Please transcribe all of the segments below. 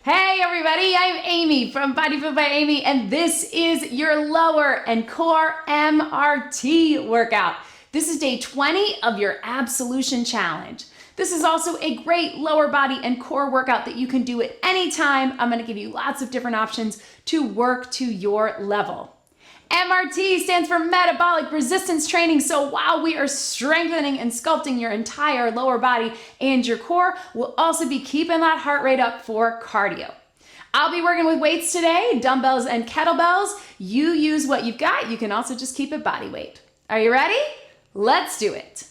Hey everybody, I'm Amy from BodyFit by Amy, and this is your lower and core MRT workout. This is day 20 of your ABSolution challenge. This is also a great lower body and core workout that you can do at any time. I'm gonna give you lots of different options to work to your level. MRT stands for metabolic resistance training. So while we are strengthening and sculpting your entire lower body and your core, we'll also be keeping that heart rate up for cardio. I'll be working with weights today, dumbbells and kettlebells. You use what you've got. You can also just keep it body weight. Are you ready? Let's do it.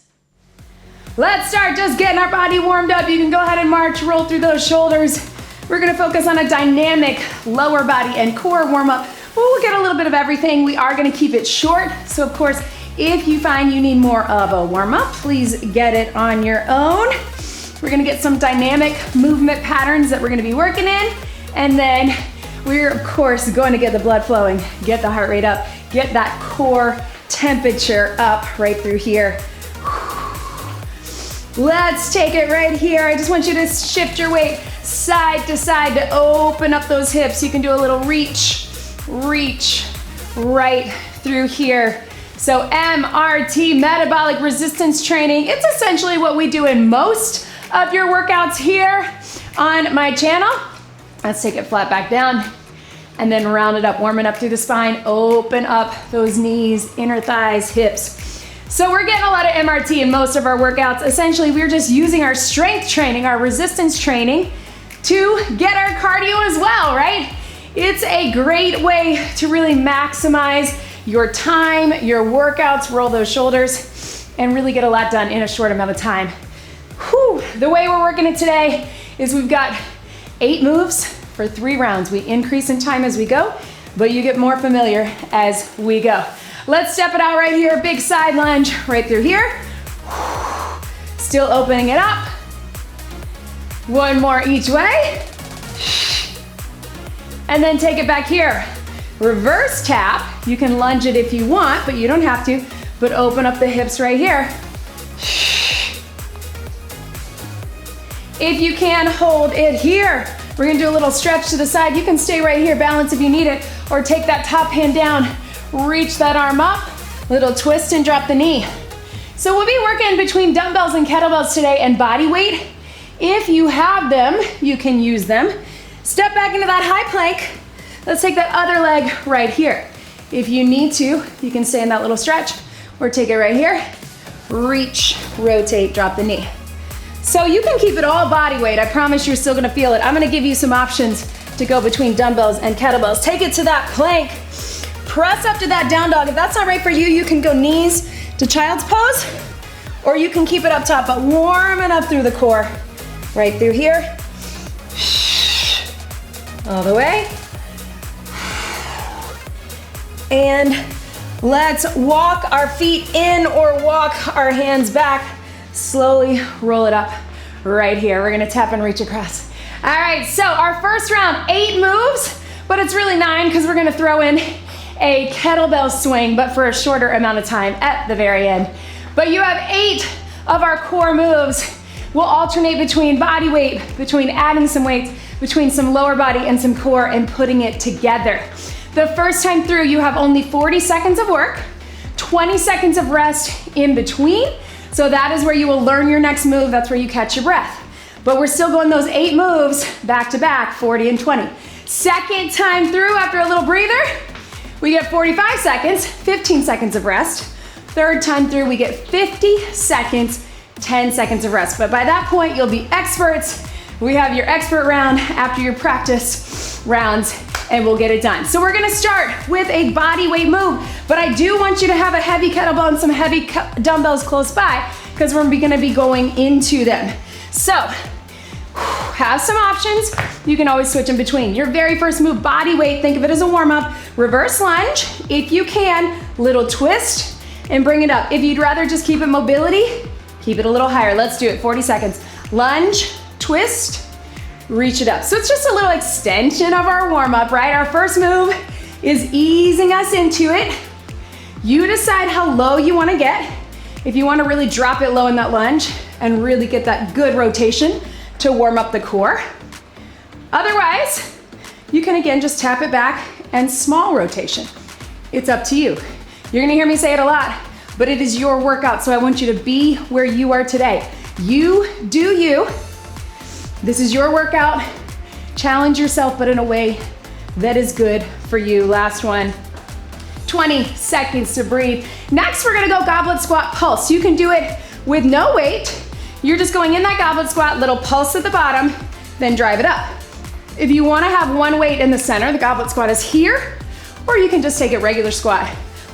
Let's start just getting our body warmed up. You can go ahead and march, roll through those shoulders. We're gonna focus on a dynamic lower body and core warm up. We'll get a little bit of everything. We are gonna keep it short. So of course, if you find you need more of a warm up, please get it on your own. We're gonna get some dynamic movement patterns that we're gonna be working in. And then we're of course going to get the blood flowing, get the heart rate up, get that core temperature up right through here. Let's take it right here. I just want you to shift your weight side to side to open up those hips. You can do a little reach right through here. So MRT, metabolic resistance training, it's essentially what we do in most of your workouts here on my channel. Let's take it flat back down and then round it up, warming up through the spine, open up those knees, inner thighs, hips. So we're getting a lot of MRT in most of our workouts. Essentially, we're just using our strength training, our resistance training to get our cardio as well, right? It's a great way to really maximize your time, your workouts, roll those shoulders, and really get a lot done in a short amount of time. Whew. The way we're working it today is we've got 8 moves for 3 rounds. We increase in time as we go, but you get more familiar as we go. Let's step it out right here. Big side lunge right through here. Still opening it up. 1 more each way. And then take it back here. Reverse tap. You can lunge it if you want, but you don't have to. But open up the hips right here. If you can, hold it here. We're gonna do a little stretch to the side. You can stay right here, balance if you need it, or take that top hand down, reach that arm up, little twist and drop the knee. So we'll be working between dumbbells and kettlebells today and body weight. If you have them, you can use them. Step back into that high plank. Let's take that other leg right here. If you need to, you can stay in that little stretch or take it right here. Reach, rotate, drop the knee. So you can keep it all body weight. I promise you're still gonna feel it. I'm gonna give you some options to go between dumbbells and kettlebells. Take it to that plank. Press up to that down dog. If that's not right for you, you can go knees to child's pose, or you can keep it up top, but warm it up through the core. Right through here. All the way. And let's walk our feet in or walk our hands back. Slowly roll it up right here. We're gonna tap and reach across. All right, so our first round, 8 moves, but it's really 9 because we're gonna throw in a kettlebell swing, but for a shorter amount of time at the very end. But you have 8 of our core moves. We'll alternate between body weight, between adding some weights, between some lower body and some core and putting it together. The first time through, you have only 40 seconds of work, 20 seconds of rest in between. So that is where you will learn your next move. That's where you catch your breath. But we're still going those 8 moves back to back, 40 and 20. Second time through, after a little breather, we get 45 seconds, 15 seconds of rest. Third time through, we get 50 seconds, 10 seconds of rest. But by that point, you'll be experts. We have your expert round after your practice rounds, and we'll get it done. So we're gonna start with a body weight move, but I do want you to have a heavy kettlebell and some heavy dumbbells close by because we're gonna be going into them. So, have some options. You can always switch in between. Your very first move, body weight, think of it as a warm-up. Reverse lunge, if you can, little twist, and bring it up. If you'd rather just keep it mobility, keep it a little higher. Let's do it, 40 seconds. Lunge, twist, reach it up. So it's just a little extension of our warm-up, right? Our first move is easing us into it. You decide how low you wanna get. If you wanna really drop it low in that lunge and really get that good rotation to warm up the core, Otherwise, you can again just tap it back and small rotation. It's up to you. You're gonna hear me say it a lot, but it is your workout, so I want you to be where you are today. You do you. This is your workout. Challenge yourself, but in a way that is good for you. Last one. 20 seconds to breathe. Next, we're gonna go goblet squat pulse. You can do it with no weight. You're just going in that goblet squat, little pulse at the bottom, then drive it up. If you wanna have one weight in the center, the goblet squat is here, or you can just take it regular squat,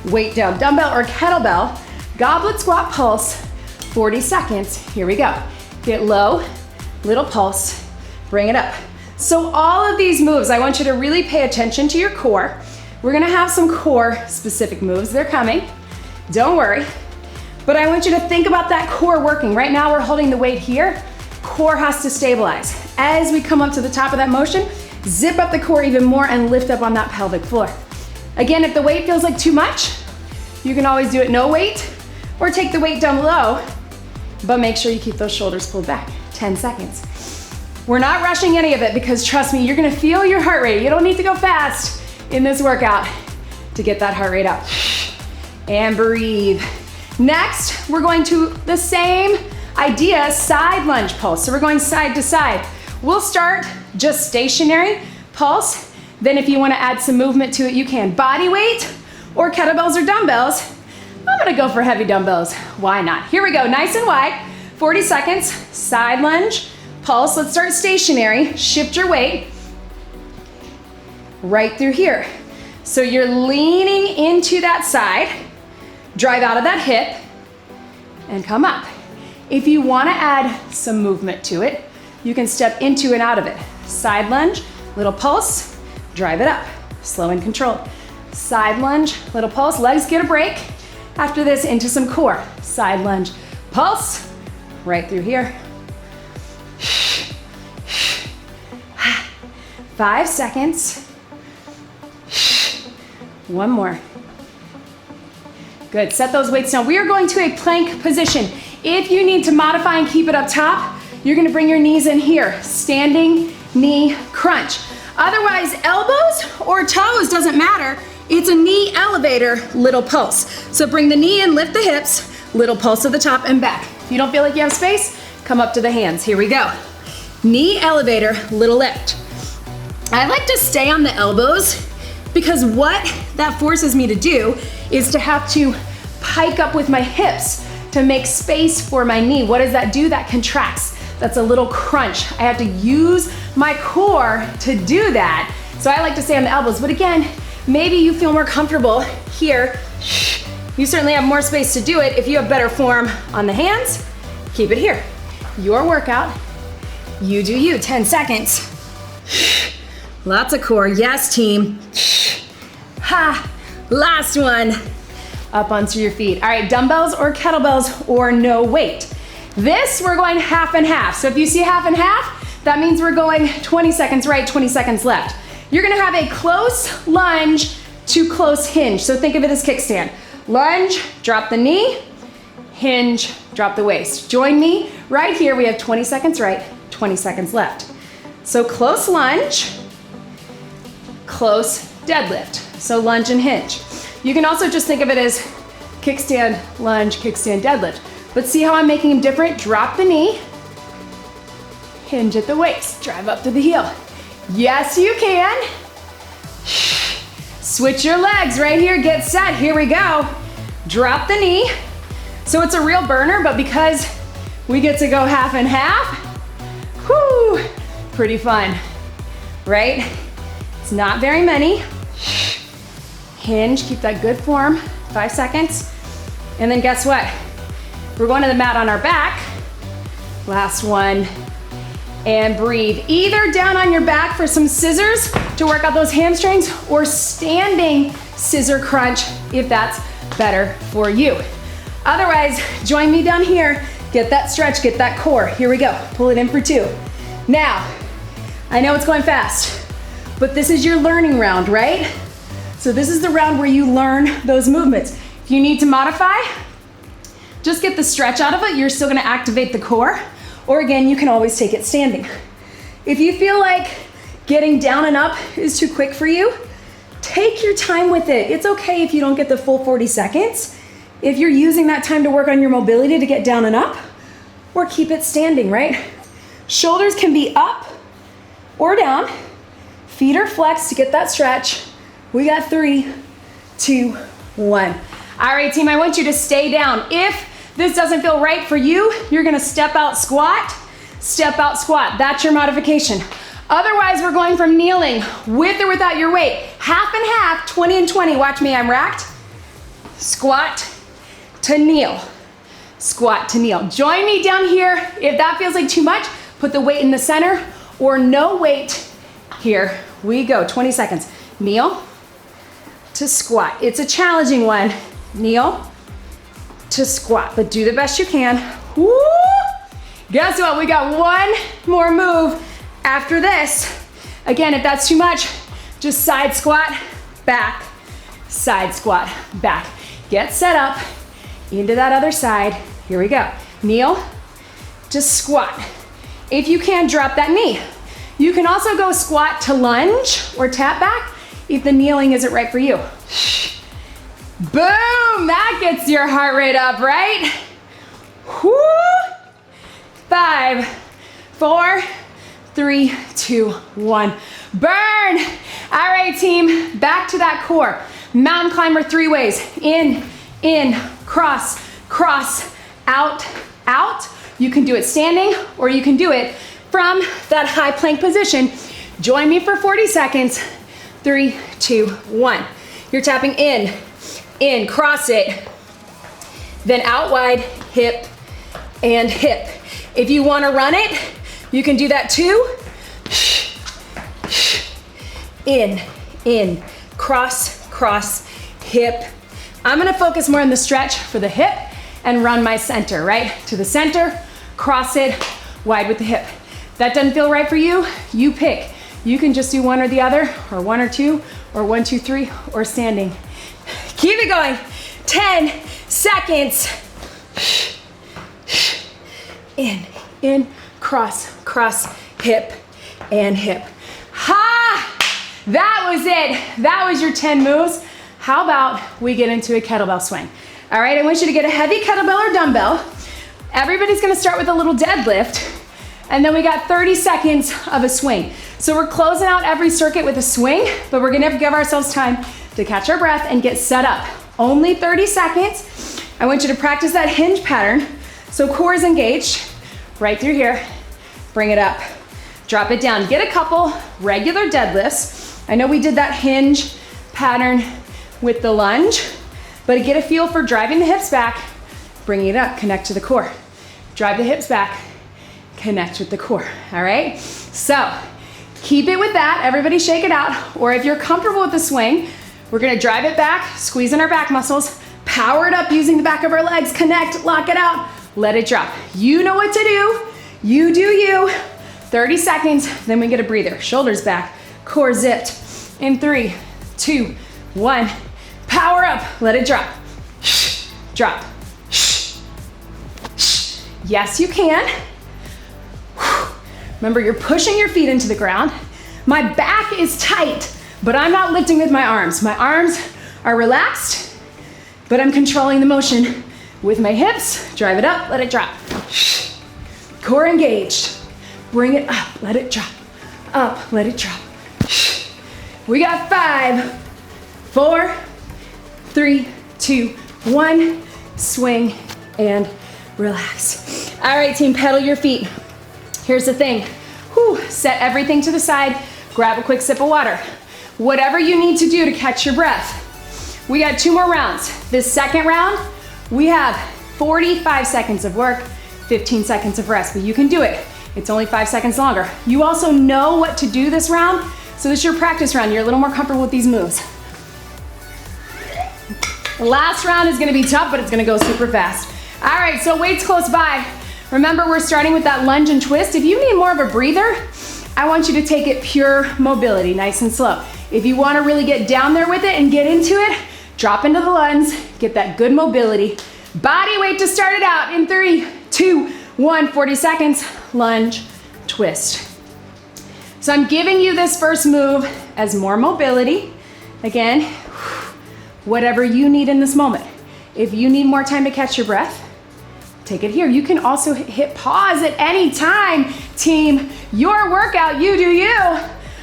weight down, dumbbell or kettlebell, goblet squat pulse, 40 seconds. Here we go. Get low, little pulse, bring it up. So all of these moves, I want you to really pay attention to your core. We're gonna have some core specific moves. They're coming, don't worry. But I want you to think about that core working. Right now we're holding the weight here. Core has to stabilize. As we come up to the top of that motion, zip up the core even more and lift up on that pelvic floor. Again, if the weight feels like too much, you can always do it no weight or take the weight down low, but make sure you keep those shoulders pulled back. 10 seconds. We're not rushing any of it because trust me, you're gonna feel your heart rate. You don't need to go fast in this workout to get that heart rate up. And breathe. Next, we're going to the same idea, side lunge pulse. So we're going side to side. We'll start just stationary pulse. Then if you wanna add some movement to it, you can. Body weight or kettlebells or dumbbells. I'm gonna go for heavy dumbbells. Why not? Here we go, nice and wide. 40 seconds, side lunge, pulse. Let's start stationary. Shift your weight right through here. So you're leaning into that side, drive out of that hip, and come up. If you wanna add some movement to it, you can step into and out of it. Side lunge, little pulse, drive it up, slow and controlled. Side lunge, little pulse, legs get a break. After this, into some core. Side lunge, pulse, right through here. 5 seconds. One more. Good, set those weights down. We are going to a plank position. If you need to modify and keep it up top, you're gonna bring your knees in here. Standing knee crunch. Otherwise, elbows or toes, doesn't matter. It's a knee elevator, little pulse. So bring the knee in, lift the hips, little pulse to the top and back. If you don't feel like you have space, come up to the hands. Here we go. Knee elevator, little lift. I like to stay on the elbows because what that forces me to do is to have to pike up with my hips to make space for my knee. What does that do? That contracts. That's a little crunch. I have to use my core to do that. So I like to stay on the elbows, but again, maybe you feel more comfortable here. You certainly have more space to do it. If you have better form on the hands, keep it here. Your workout, you do you, 10 seconds. Lots of core, yes team. Ha, last one. Up onto your feet. All right, dumbbells or kettlebells or no weight. This, we're going half and half. So if you see half and half, that means we're going 20 seconds right, 20 seconds left. You're gonna have a close lunge to close hinge. So think of it as kickstand. Lunge, drop the knee, hinge, drop the waist. Join me right here. We have 20 seconds right, 20 seconds left. So close lunge, close deadlift. So lunge and hinge. You can also just think of it as kickstand, lunge, kickstand, deadlift. But see how I'm making them different? Drop the knee, hinge at the waist, drive up to the heel. Yes, you can. Switch your legs right here, get set, here we go. Drop the knee. So it's a real burner, but because we get to go half and half, whoo, pretty fun, right? It's not very many. Hinge, keep that good form, 5 seconds. And then guess what? We're going to the mat on our back. Last one. And breathe. Either down on your back for some scissors to work out those hamstrings or standing scissor crunch if that's better for you. Otherwise, join me down here. Get that stretch, get that core. Here we go. Pull it in for 2. Now, I know it's going fast, but this is your learning round, right? So this is the round where you learn those movements. If you need to modify, just get the stretch out of it. You're still gonna activate the core. Or again, you can always take it standing. If you feel like getting down and up is too quick for you, take your time with it. It's okay if you don't get the full 40 seconds. If you're using that time to work on your mobility to get down and up, or keep it standing, right? Shoulders can be up or down. Feet are flexed to get that stretch. We got 3, 2, 1. All right, team, I want you to stay down. If this doesn't feel right for you, you're gonna step out squat, that's your modification. Otherwise, we're going from kneeling with or without your weight, half and half, 20 and 20, watch me, I'm racked. Squat to kneel, squat to kneel. Join me down here. If that feels like too much, put the weight in the center or no weight. Here we go, 20 seconds. Kneel to squat. It's a challenging one. Kneel to squat, but do the best you can. Woo! Guess what? We got one more move after this. Again, if that's too much, just side squat, back, side squat, back. Get set up into that other side. Here we go. Kneel to squat. If you can, drop that knee. You can also go squat to lunge or tap back if the kneeling isn't right for you. Boom! That gets your heart rate up, right? Whoo! 5, 4, 3, 2, 1. Burn! All right, team, back to that core. Mountain climber 3 ways. In, cross, cross, out, out. You can do it standing or you can do it from that high plank position. Join me for 40 seconds. 3, 2, 1. You're tapping in, cross it, then out wide, hip and hip. If you want to run it, you can do that too. In, cross, cross, hip. I'm gonna focus more on the stretch for the hip and run my center, right? To the center, cross it, wide with the hip. That doesn't feel right for you, you pick. You can just do one or the other, or 1 or 2, or 1, 2, 3, or standing. Keep it going. 10 seconds. In, cross, cross, hip, and hip. Ha! That was it. That was your 10 moves. How about we get into a kettlebell swing? All right, I want you to get a heavy kettlebell or dumbbell. Everybody's gonna start with a little deadlift, and then we got 30 seconds of a swing. So we're closing out every circuit with a swing, but we're gonna give ourselves time to catch our breath and get set up. Only 30 seconds. I want you to practice that hinge pattern. So core is engaged, right through here. Bring it up, drop it down. Get a couple regular deadlifts. I know we did that hinge pattern with the lunge, but get a feel for driving the hips back, bringing it up, connect to the core. Drive the hips back, connect with the core, all right? So keep it with that. Everybody shake it out. Or if you're comfortable with the swing, we're gonna drive it back, squeeze in our back muscles, power it up using the back of our legs, connect, lock it out, let it drop. You know what to do. You do you. 30 seconds, then we get a breather. Shoulders back, core zipped. In 3, 2, 1. Power up, let it drop. Drop. Yes, you can. Remember, you're pushing your feet into the ground. My back is tight, but I'm not lifting with my arms. My arms are relaxed, but I'm controlling the motion with my hips. Drive it up, let it drop. Core engaged. Bring it up, let it drop. Up, let it drop. We got 5, 4, 3, 2, 1. Swing and relax. All right, team, pedal your feet. Here's the thing. Set everything to the side. Grab a quick sip of water. Whatever you need to do to catch your breath. We got 2 more rounds. This second round, we have 45 seconds of work, 15 seconds of rest, but you can do it. It's only 5 seconds longer. You also know what to do this round, so this is your practice round. You're a little more comfortable with these moves. The last round is gonna be tough, but it's gonna go super fast. All right, so weights close by. Remember, we're starting with that lunge and twist. If you need more of a breather, I want you to take it pure mobility, nice and slow. If you wanna really get down there with it and get into it, drop into the lunge, get that good mobility. Body weight to start it out in 3, 2, 1, 40 seconds. Lunge, twist. So I'm giving you this first move as more mobility. Again, whatever you need in this moment. If you need more time to catch your breath, take it here. You can also hit pause at any time, team. Your workout, you do you.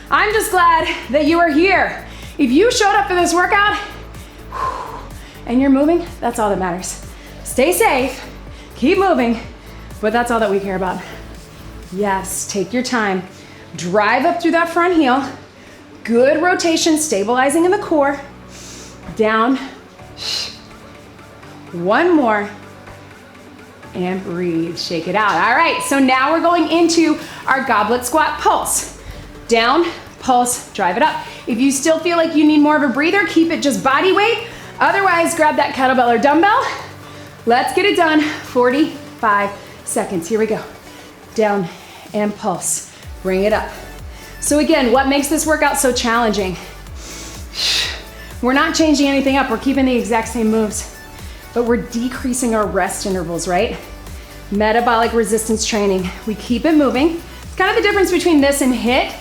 I'm just glad that you are here. If you showed up for this workout and you're moving, that's all that matters. Stay safe, keep moving, but that's all that we care about. Yes, take your time. Drive up through that front heel. Good rotation, stabilizing in the core. Down. One more. And breathe, shake it out. All right, so now we're going into our goblet squat pulse. Down, pulse, drive it up. If you still feel like you need more of a breather, keep it just body weight. Otherwise, grab that kettlebell or dumbbell. Let's get it done. 45 seconds, here we go. Down and pulse. Bring it up. So again, what makes this workout so challenging? We're not changing anything up. We're keeping the exact same moves, but we're decreasing our rest intervals, right? Metabolic resistance training. We keep it moving. It's kind of the difference between this and HIIT.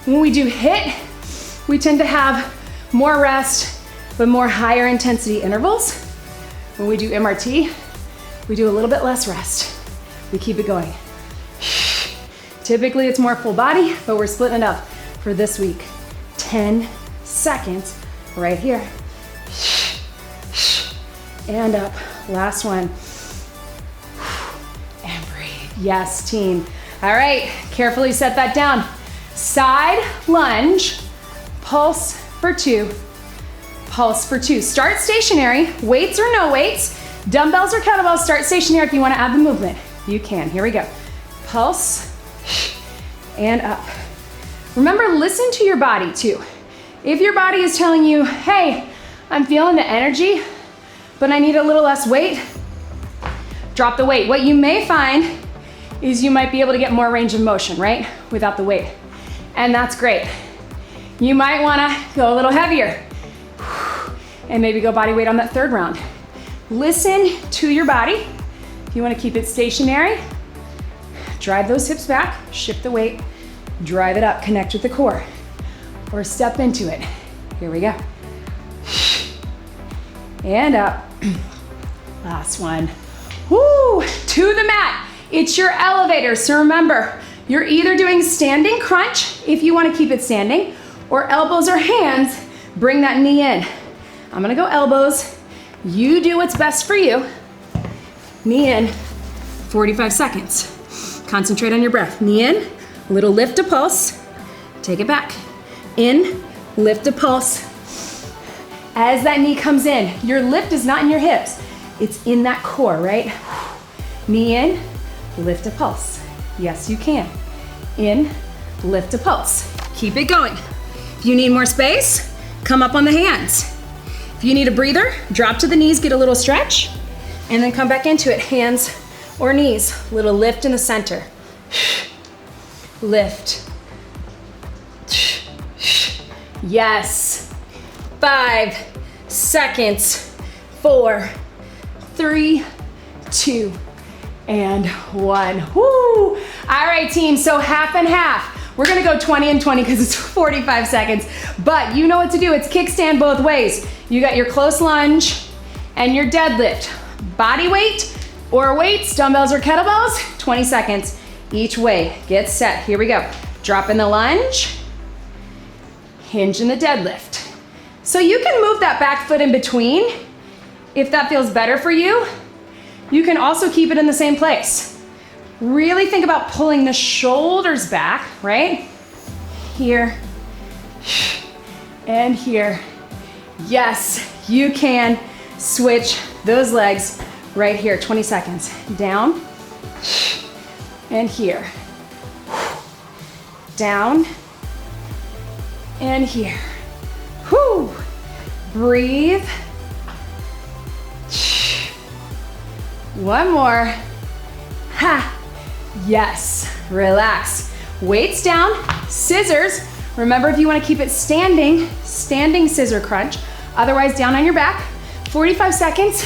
When we do HIIT, we tend to have more rest, but more higher intensity intervals. When we do MRT, we do a little bit less rest. We keep it going. Typically it's more full body, but we're splitting it up for this week. 10 seconds right here. And up, last one. And breathe, yes team. All right, carefully set that down. Side lunge, pulse for 2, pulse for 2. Start stationary, weights or no weights, dumbbells or kettlebells, start stationary if you wanna add the movement. You can, here we go. Pulse, and up. Remember, listen to your body too. If your body is telling you, hey, I'm feeling the energy, but I need a little less weight, drop the weight. What you may find is you might be able to get more range of motion, right? Without the weight. And that's great. You might wanna go a little heavier and maybe go body weight on that third round. Listen to your body. If you wanna keep it stationary, drive those hips back, shift the weight, drive it up, connect with the core, or step into it. Here we go. And up. Last one. Woo, to the mat. It's your elevator. So remember, you're either doing standing crunch if you want to keep it standing, or elbows or hands, bring that knee in. I'm gonna go elbows. You do what's best for you. Knee in, 45 seconds. Concentrate on your breath. Knee in, little lift to pulse. Take it back. In, lift to pulse. As that knee comes in, your lift is not in your hips. It's in that core, right? Knee in, lift a pulse. Yes, you can. In, lift a pulse. Keep it going. If you need more space, come up on the hands. If you need a breather, drop to the knees, get a little stretch, and then come back into it. Hands or knees, little lift in the center. Lift. Yes. 5 seconds. 4, 3, 2, and 1. Woo! All right, team, so half and half. We're gonna go 20 and 20 because it's 45 seconds, but you know what to do. It's kickstand both ways. You got your close lunge and your deadlift. Body weight or weights, dumbbells or kettlebells, 20 seconds each way. Get set, here we go. Drop in the lunge, hinge in the deadlift. So you can move that back foot in between if that feels better for you. You can also keep it in the same place. Really think about pulling the shoulders back, right? Here and here. Yes, you can switch those legs right here. 20 seconds. Down and here. Down and here. Whew. Breathe. One more. Ha. Yes. Relax. Weights down. Scissors. Remember, if you want to keep it standing, standing scissor crunch. Otherwise, down on your back. 45 seconds.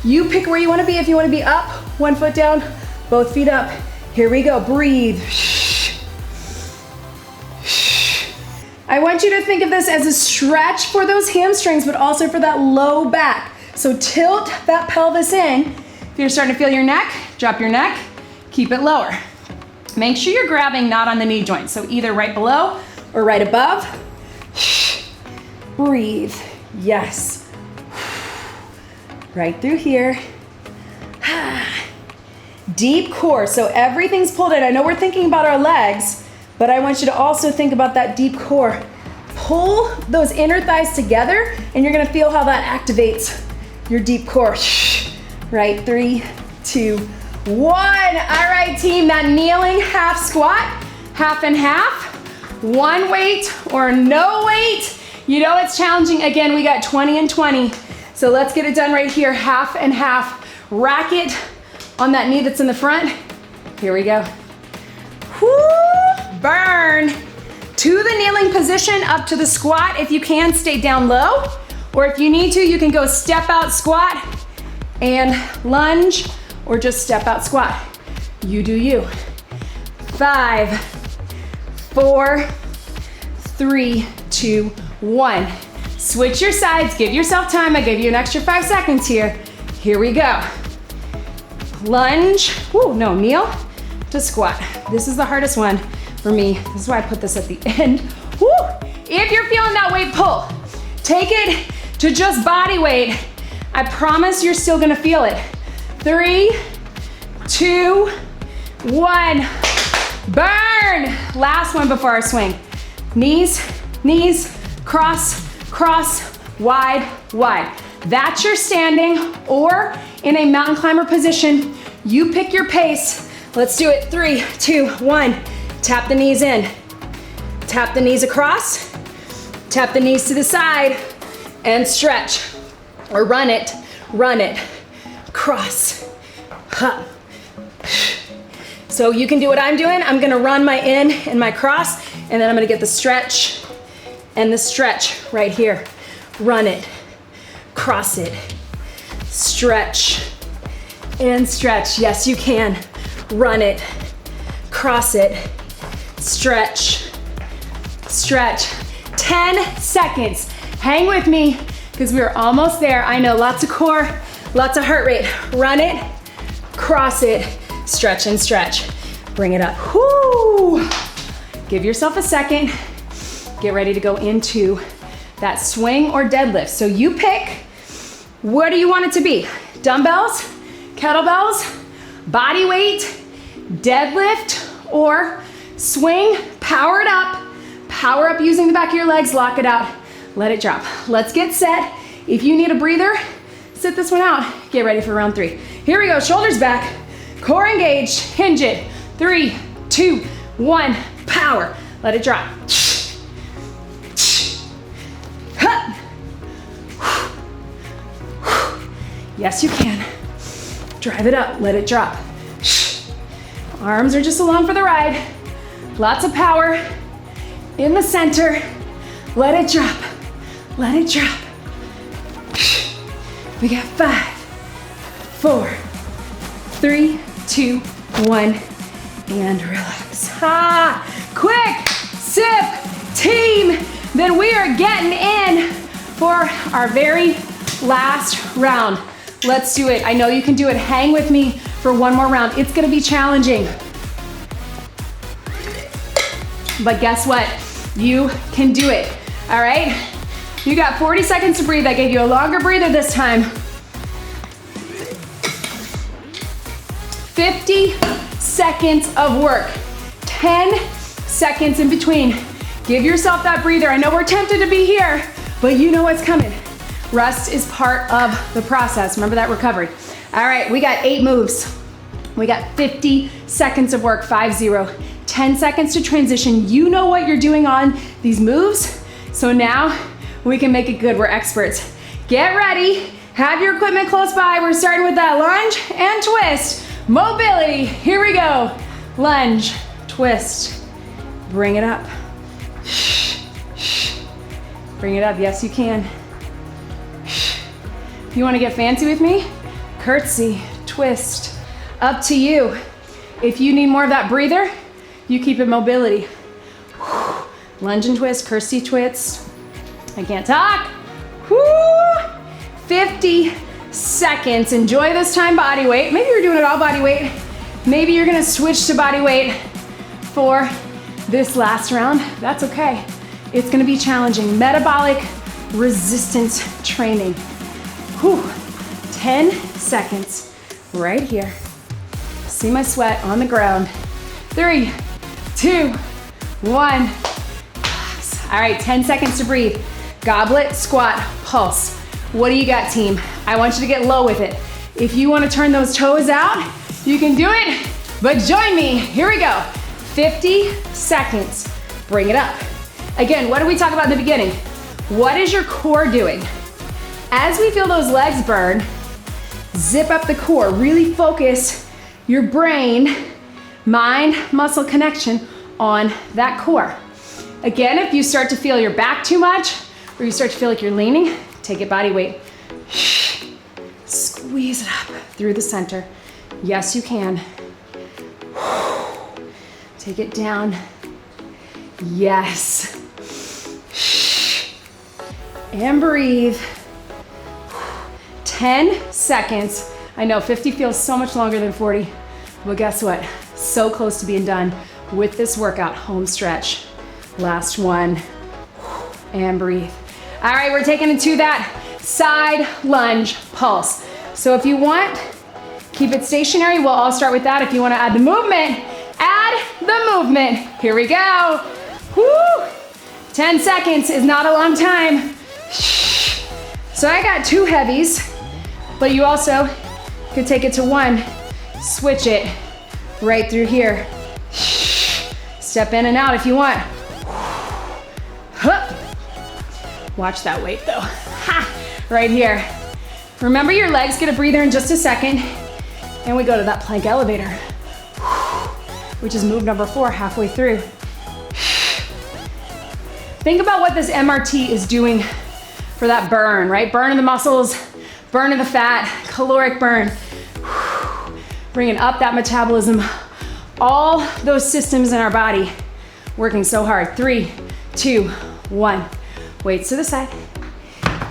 You pick where you want to be. If you want to be up, 1 foot down, both feet up. Here we go. Breathe. I want you to think of this as a stretch for those hamstrings, but also for that low back. So tilt that pelvis in. If you're starting to feel your neck, drop your neck, keep it lower. Make sure you're grabbing not on the knee joint, so either right below or right above. Breathe, yes. Right through here. Deep core, so everything's pulled in. I know we're thinking about our legs, but I want you to also think about that deep core. Pull those inner thighs together, and you're gonna feel how that activates your deep core. Right, 3, 2, 1. All right, team, that kneeling half squat, half and half, one weight or no weight. You know it's challenging. Again, we got 20 and 20. So let's get it done right here, half and half. Rack it on that knee that's in the front. Here we go. Woo, burn. To the kneeling position, up to the squat. If you can, stay down low. Or if you need to, you can go step out squat and lunge, or just step out squat. You do you. 5, 4, 3, 2, 1. Switch your sides, give yourself time. I gave you an extra 5 seconds here. Here we go. Lunge, kneel to squat. This is the hardest one for me. This is why I put this at the end. Woo. If you're feeling that weight, pull. Take it to just body weight. I promise you're still gonna feel it. 3, 2, 1. Burn. Last one before our swing. Knees, knees, cross, cross, wide, wide. That's your standing or in a mountain climber position. You pick your pace. Let's do it. 3, 2, 1. Tap the knees in. Tap the knees across. Tap the knees to the side and stretch. Or run it, cross, up. So you can do what I'm doing. I'm gonna run my in and my cross, and then I'm gonna get the stretch and the stretch right here. Run it, cross it, stretch and stretch. Yes, you can. Run it, cross it, stretch, stretch. 10 seconds. Hang with me, because we're almost there. I know, lots of core, lots of heart rate. Run it, cross it, stretch and stretch. Bring it up. Whoo! Give yourself a second. Get ready to go into that swing or deadlift. So you pick, what do you want it to be? Dumbbells, kettlebells, body weight, deadlift, or swing, power it up. Power up using the back of your legs, lock it out. Let it drop. Let's get set. If you need a breather, sit this one out. Get ready for round 3. Here we go, shoulders back, core engaged, hinge it. 3, 2, 1, power. Let it drop. Yes, you can. Drive it up, let it drop. Arms are just along for the ride. Lots of power in the center. Let it drop. Let it drop. We got 5, 4, 3, 2, 1, and relax. Quick sip, team. Then we are getting in for our very last round. Let's do it. I know you can do it. Hang with me for one more round. It's gonna be challenging. But guess what? You can do it. All right? You got 40 seconds to breathe. I gave you a longer breather this time. 50 seconds of work. 10 seconds in between. Give yourself that breather. I know we're tempted to be here, but you know what's coming. Rest is part of the process. Remember that recovery. All right, we got 8 moves. We got 50 seconds of work, 5-0. 10 seconds to transition. You know what you're doing on these moves, so now we can make it good. We're experts. Get ready. Have your equipment close by. We're starting with that lunge and twist. Mobility. Here we go. Lunge, twist. Bring it up. Bring it up. Yes, you can. If you want to get fancy with me, curtsy, twist. Up to you. If you need more of that breather, you keep it mobility. Lunge and twist, Kirsty twist. I can't talk. Woo! 50 seconds. Enjoy this time body weight. Maybe you're doing it all body weight. Maybe you're gonna switch to body weight for this last round. That's okay. It's gonna be challenging. Metabolic resistance training. Whew. 10 seconds right here. See my sweat on the ground. 3, 2, 1. All right, 10 seconds to breathe. Goblet, squat, pulse. What do you got, team? I want you to get low with it. If you want to turn those toes out, you can do it, but join me. Here we go. 50 seconds. Bring it up. Again, what did we talk about in the beginning? What is your core doing? As we feel those legs burn, zip up the core. Really focus your brain, mind, muscle connection on that core. Again, if you start to feel your back too much, or you start to feel like you're leaning, take it body weight. Squeeze it up through the center. Yes, you can. Take it down. Yes. And breathe. 10 seconds. I know 50 feels so much longer than 40, but guess what? So close to being done with this workout. Home stretch. Last one. And breathe. All right, we're taking it to that side lunge pulse. So if you want, keep it stationary. We'll all start with that. If you want to add the movement, add the movement. Here we go. Woo! 10 seconds is not a long time. So I got 2 heavies, but you also could take it to 1. Switch it right through here. Step in and out if you want. Hup. Watch that weight though. Ha! Right here. Remember your legs, get a breather in just a second. And we go to that plank elevator, which is move number 4, halfway through. Think about what this MRT is doing for that burn, right? Burn of the muscles, burn of the fat, caloric burn. Bringing up that metabolism. All those systems in our body working so hard. 3, 2, 1. Weights to the side.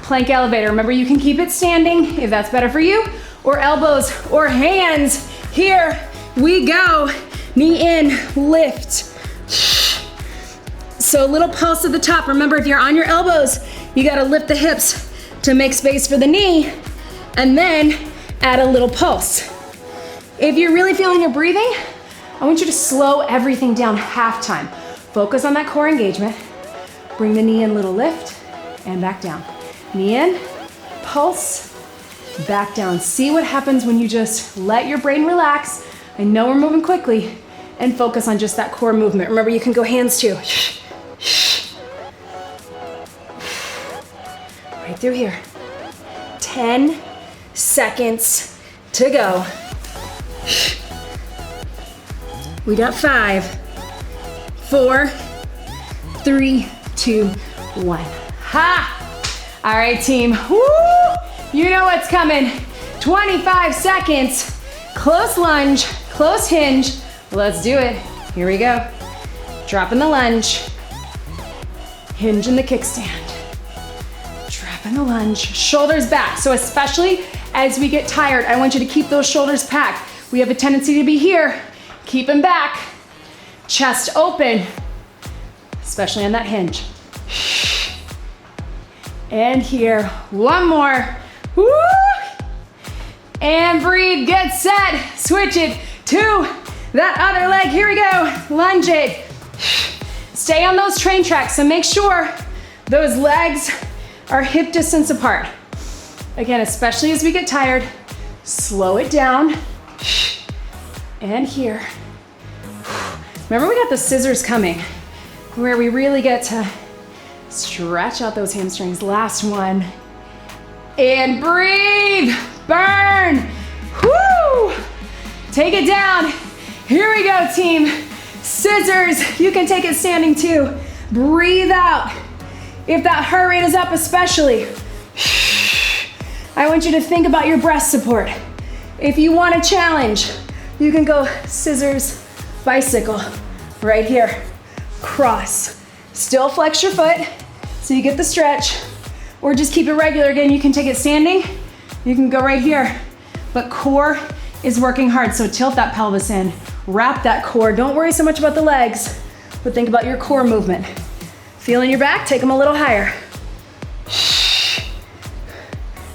Plank elevator. Remember, you can keep it standing if that's better for you, or elbows or hands. Here we go. Knee in, lift. So a little pulse at the top. Remember, if you're on your elbows, you gotta lift the hips to make space for the knee, and then add a little pulse. If you're really feeling your breathing, I want you to slow everything down half time. Focus on that core engagement. Bring the knee in, little lift, and back down. Knee in, pulse, back down. See what happens when you just let your brain relax. I know we're moving quickly, and focus on just that core movement. Remember, you can go hands too. Right through here. 10 seconds to go. We got 5, 4, 3, 2, 1. Ha! All right, team. Woo! You know what's coming. 25 seconds. Close lunge, close hinge. Let's do it. Here we go. Drop in the lunge. Hinge in the kickstand. Drop in the lunge. Shoulders back. So especially as we get tired, I want you to keep those shoulders packed. We have a tendency to be here. Keep them back. Chest open, especially on that hinge. And here, one more. Woo! And breathe, get set. Switch it to that other leg. Here we go. Lunge it. Stay on those train tracks, so make sure those legs are hip distance apart. Again, especially as we get tired, slow it down. And here. Remember, we got the scissors coming, where we really get to stretch out those hamstrings. Last one. And breathe. Burn. Woo! Take it down. Here we go, team. Scissors. You can take it standing too. Breathe out. If that heart rate is up especially, I want you to think about your breast support. If you want a challenge, you can go scissors, bicycle, right here. Cross, Still flex your foot so you get the stretch, or just keep it regular. Again, you can take it standing, you can go right here, but core is working hard, so tilt that pelvis in, wrap that core. Don't worry so much about the legs, but think about your core movement. Feeling your back, take them a little higher.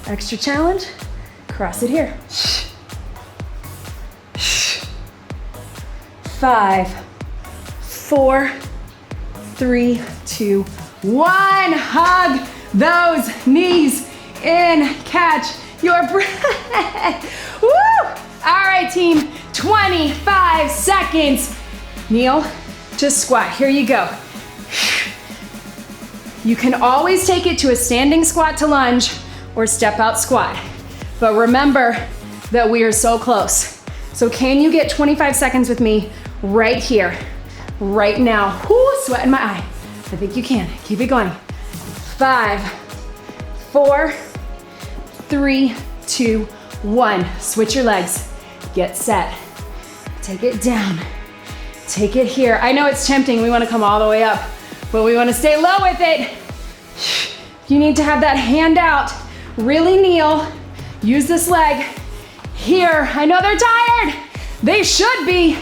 Extra challenge, cross it here. 5, 4, 3, 2, 1. Hug those knees in, catch your breath. Woo! All right, team, 25 seconds. Kneel to squat, here you go. You can always take it to a standing squat to lunge or step out squat. But remember that we are so close. So can you get 25 seconds with me right here, right now? Whoo, sweat in my eye. I think you can, keep it going. 5, 4, 3, 2, 1. Switch your legs, get set. Take it down, take it here. I know it's tempting, we wanna come all the way up, but we wanna stay low with it. You need to have that hand out, really kneel, use this leg here. I know they're tired, they should be.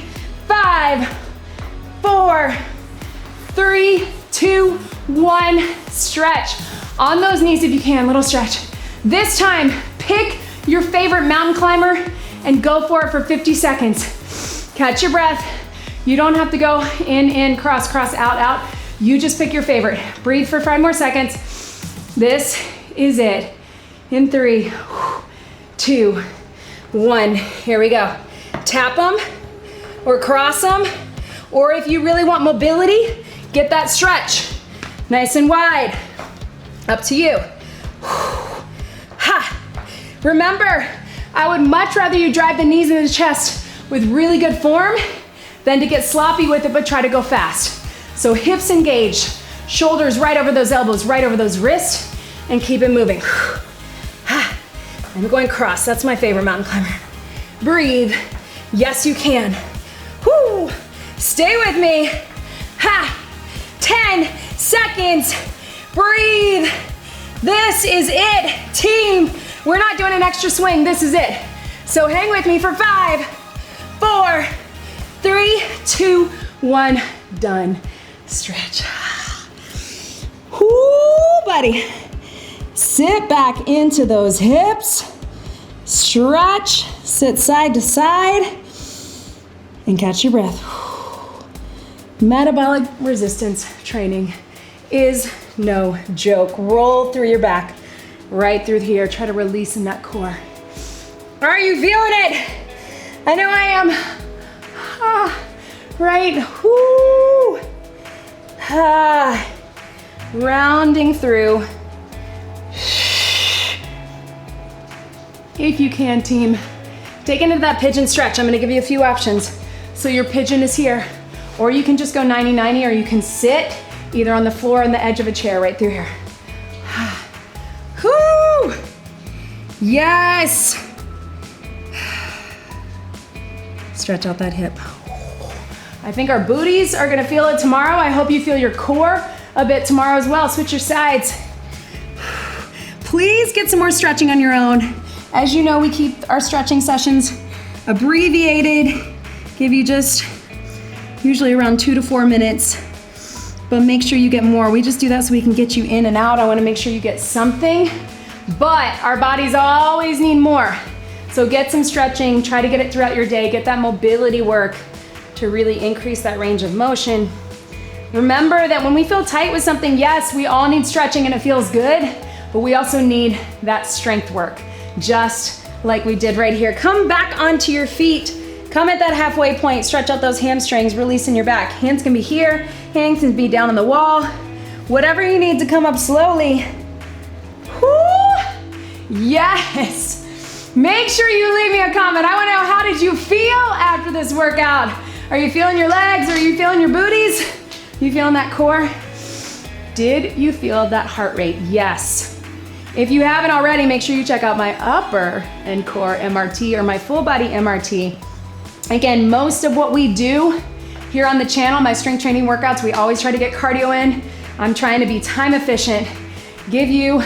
5, 4, 3, 2, 1, stretch. On those knees if you can, little stretch. This time, pick your favorite mountain climber and go for it for 50 seconds. Catch your breath. You don't have to go in, cross, cross, out, out. You just pick your favorite. Breathe for 5 more seconds. This is it. In 3, 2, 1. Here we go. Tap them or cross them, or if you really want mobility, get that stretch. Nice and wide. Up to you. Ha! Remember, I would much rather you drive the knees into the chest with really good form than to get sloppy with it but try to go fast. So hips engaged, shoulders right over those elbows, right over those wrists, and keep it moving. I'm going cross, that's my favorite mountain climber. Breathe, yes you can. Whoo! Stay with me. Ha! 10 seconds, breathe. This is it, team. We're not doing an extra swing, this is it. So hang with me for 5, 4, 3, 2, 1, done. Stretch. Whoo, buddy. Sit back into those hips. Stretch, sit side to side, and catch your breath. Metabolic resistance training is no joke. Roll through your back, right through here. Try to release in that core. Are you feeling it? I know I am. Right, whoo. Rounding through. If you can, team, take into that pigeon stretch. I'm gonna give you a few options. So your pigeon is here, or you can just go 90-90, or you can sit either on the floor or on the edge of a chair right through here. Whoo! Yes! Stretch out that hip. I think our booties are gonna feel it tomorrow. I hope you feel your core a bit tomorrow as well. Switch your sides. Please get some more stretching on your own. As you know, we keep our stretching sessions abbreviated, give you just usually around 2 to 4 minutes, but make sure you get more. We just do that so we can get you in and out. I wanna make sure you get something, but our bodies always need more. So get some stretching, try to get it throughout your day, get that mobility work to really increase that range of motion. Remember that when we feel tight with something, yes, we all need stretching and it feels good, but we also need that strength work, just like we did right here. Come back onto your feet. Come at that halfway point, stretch out those hamstrings, releasing your back. Hands can be here, hands can be down on the wall. Whatever you need to come up slowly. Woo! Yes! Make sure you leave me a comment. I wanna know, how did you feel after this workout? Are you feeling your legs? Are you feeling your booties? You feeling that core? Did you feel that heart rate? Yes. If you haven't already, make sure you check out my upper and core MRT or my full body MRT. Again, most of what we do here on the channel, my strength training workouts, we always try to get cardio in. I'm trying to be time efficient, give you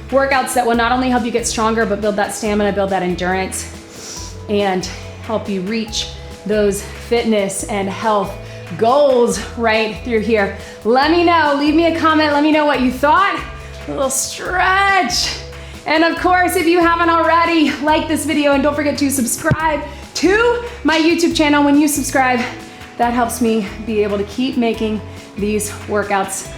workouts that will not only help you get stronger, but build that stamina, build that endurance, and help you reach those fitness and health goals right through here. Let me know, leave me a comment, let me know what you thought. A little stretch. And of course, if you haven't already, like this video and don't forget to subscribe to my YouTube channel. When you subscribe, that helps me be able to keep making these workouts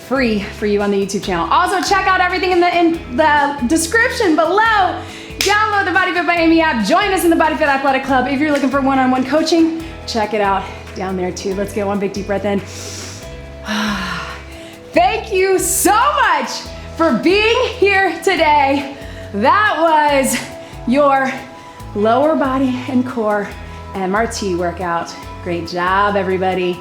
free for you on the YouTube channel. Also, check out everything in the description below. Download the BodyFit by Amy app. Join us in the BodyFit Athletic Club. If you're looking for one-on-one coaching, check it out down there too. Let's get one big deep breath in. Thank you so much for being here today. That was your lower body and core MRT workout. Great job, everybody.